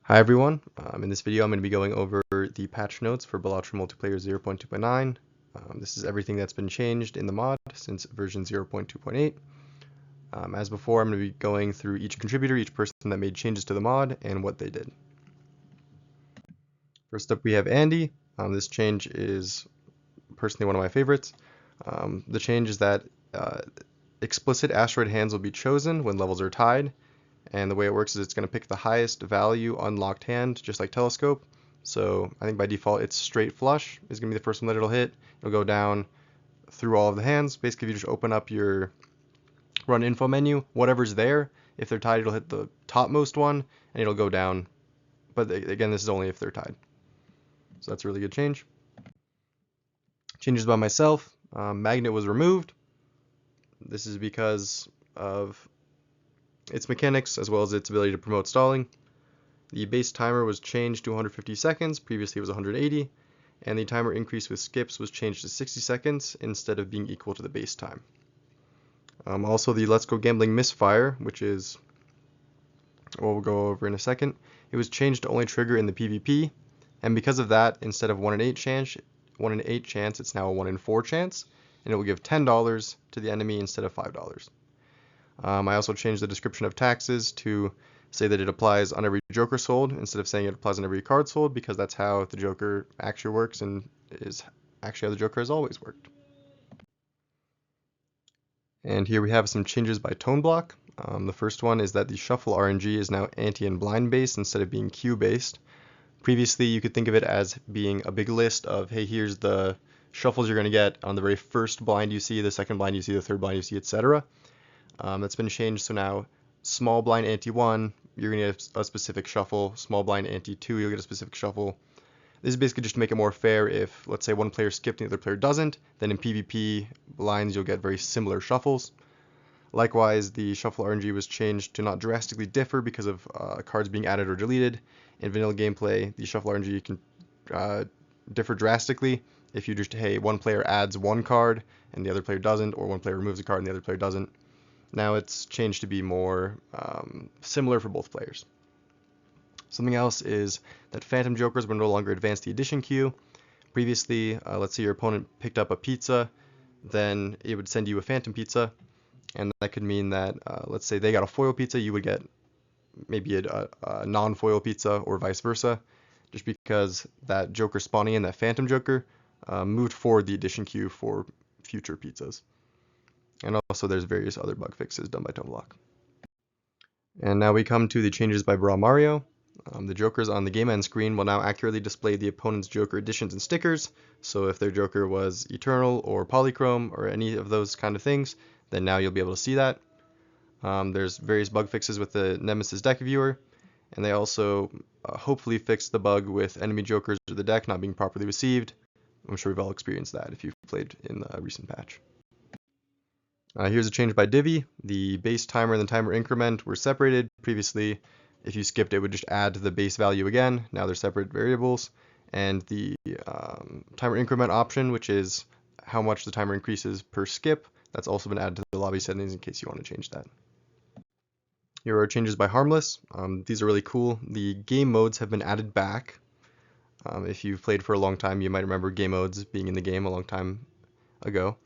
Hi everyone, in this video I'm going to be going over the patch notes for Balatro Multiplayer 0.2.9. This is everything that's been changed in the mod since version 0.2.8. As before, I'm going to be going through each contributor, each person that made changes to the mod, and what they did. First up we have Andy. This change is personally one of my favorites. The change is that explicit asteroid hands will be chosen when levels are tied. And the way it works is it's going to pick the highest value unlocked hand, just like Telescope. So I think by default it's straight flush is going to be the first one that it'll hit. It'll go down through all of the hands. Basically, if you just open up your run info menu, whatever's there, if they're tied, it'll hit the topmost one, and it'll go down. But again, this is only if they're tied. So that's a really good change. Changes by myself. Magnet was removed. This is because of its mechanics as well as its ability to promote stalling. The base timer was changed to 150 seconds, previously it was 180, and the timer increase with skips was changed to 60 seconds instead of being equal to the base time. Also the Let's Go Gambling misfire, which is what we'll go over in a second, it was changed to only trigger in the PvP, and because of that, instead of 1 in 8 chance, it's now a 1 in 4 chance, and it will give $10 to the enemy instead of $5. I also changed the description of taxes to say that it applies on every Joker sold instead of saying it applies on every card sold, because that's how the Joker actually works and is actually how the Joker has always worked. And here we have some changes by Toneblock. The first one is that the shuffle RNG is now anti and blind based instead of being Q based. Previously you could think of it as being a big list of, hey, here's the shuffles you're going to get on the very first blind you see, the second blind you see, the third blind you see, etc. That's been changed, so now small blind ante 1, you're going to get a specific shuffle. Small blind ante 2, you'll get a specific shuffle. This is basically just to make it more fair. If, let's say, one player skipped and the other player doesn't, then in PvP blinds you'll get very similar shuffles. Likewise, the shuffle RNG was changed to not drastically differ because of cards being added or deleted. In vanilla gameplay, the shuffle RNG can differ drastically if you just, hey, one player adds one card and the other player doesn't, or one player removes a card and the other player doesn't. Now it's changed to be more similar for both players. Something else is that Phantom Jokers will no longer advance the addition queue. Previously, let's say your opponent picked up a pizza, then it would send you a Phantom pizza, and that could mean that, let's say they got a foil pizza, you would get maybe a non-foil pizza, or vice versa, just because that Joker spawning in, that Phantom Joker, moved forward the addition queue for future pizzas. And also there's various other bug fixes done by Toneblock. And now we come to the changes by Brawmario. The Jokers on the game end screen will now accurately display the opponent's Joker additions and stickers. So if their Joker was Eternal or Polychrome or any of those kind of things, then now you'll be able to see that. There's various bug fixes with the Nemesis deck viewer, and they also hopefully fixed the bug with enemy Jokers or the deck not being properly received. I'm sure we've all experienced that if you've played in the recent patch. Here's a change by Divvy. The base timer and the timer increment were separated. Previously, if you skipped, it would just add the base value again. Now they're separate variables. And the timer increment option, which is how much the timer increases per skip, that's also been added to the lobby settings in case you want to change that. Here are changes by Harmless. These are really cool. The game modes have been added back. If you've played for a long time, you might remember game modes being in the game a long time ago.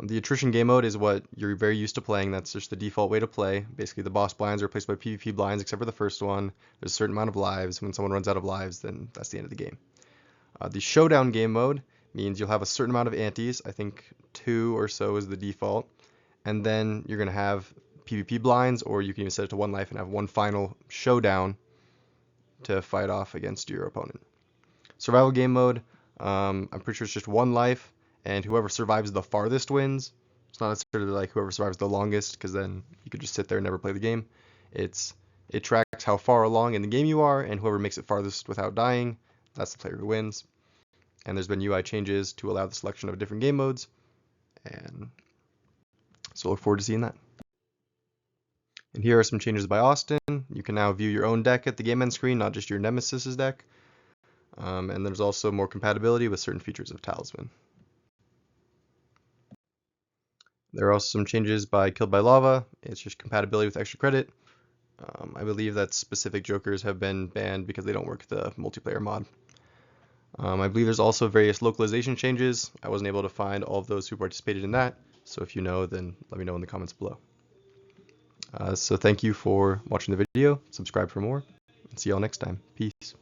The attrition game mode is what you're very used to playing. That's just the default way to play. Basically, the boss blinds are replaced by PvP blinds, except for the first one. There's a certain amount of lives. When someone runs out of lives, then that's the end of the game. The showdown game mode means you'll have a certain amount of antes. I think 2 or so is the default. And then you're going to have PvP blinds, or you can even set it to 1 life and have one final showdown to fight off against your opponent. Survival game mode, I'm pretty sure it's just 1 life. And whoever survives the farthest wins. It's not necessarily like whoever survives the longest, because then you could just sit there and never play the game. It tracks how far along in the game you are, and whoever makes it farthest without dying, that's the player who wins. And there's been UI changes to allow the selection of different game modes, and so look forward to seeing that. And here are some changes by Austin. You can now view your own deck at the game end screen, not just your Nemesis's deck. And there's also more compatibility with certain features of Talisman. There are also some changes by Killed by Lava. It's just compatibility with extra credit. I believe that specific jokers have been banned because they don't work the multiplayer mod. I believe there's also various localization changes. I wasn't able to find all of those who participated in that, so if you know, then let me know in the comments below. So thank you for watching the video, subscribe for more, and see y'all next time. Peace.